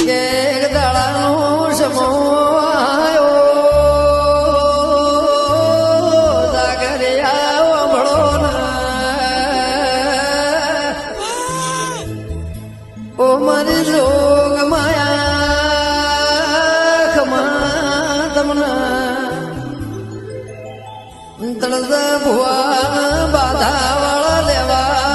કે દાડાનું સમોયો જાગરિયા ઓભળો ઓ મારી જોગ માયા ખમા તમના તળદ ભુવા બાધા વાળા લેવાયા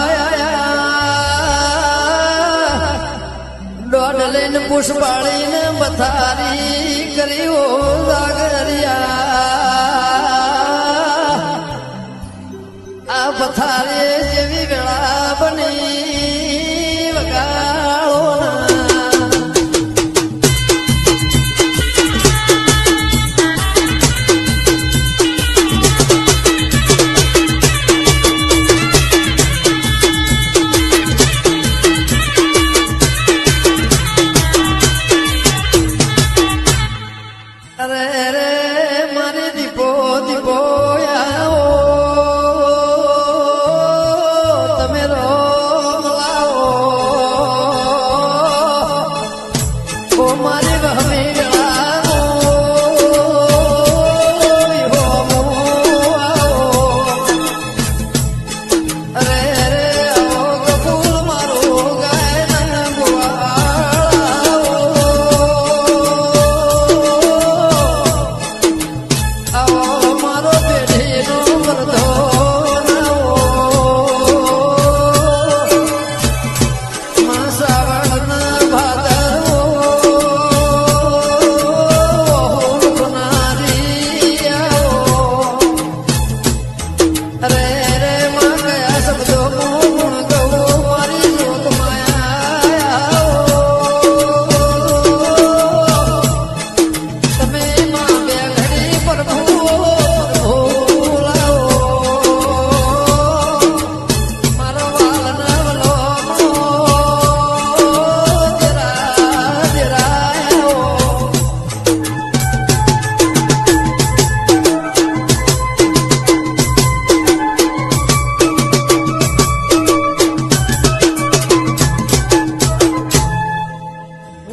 દોડ લઈને પુષ્પાળીને બથારી કરી ઓ જાગરિયા આ બથારી જેવી વેળા બની વગાળો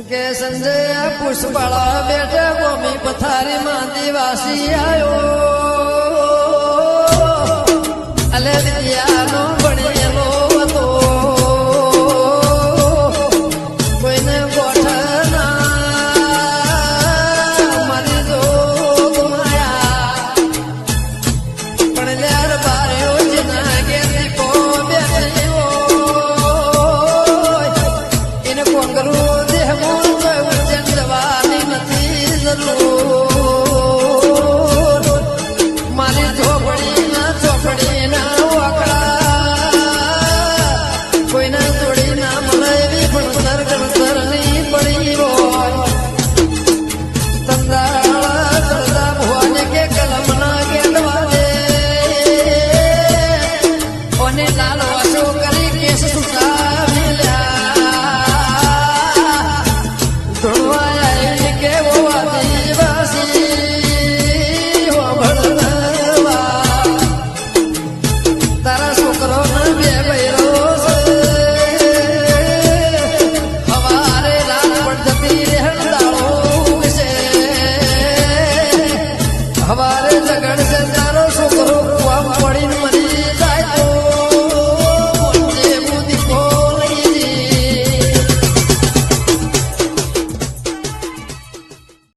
કે સંજય પુષ્પાળા બેઠે ગોમી પથારી માં દિવાસી આવ્યો અલે વિદ્યાનો ભણેલો હતો કોઈને ગોઠના મારી જોગ માયા પણ લ્યાર બાર્યો જેના ઘેર દીપો બેઠ્યો એને કોંગરું દેહ જવાની નથી જરૂર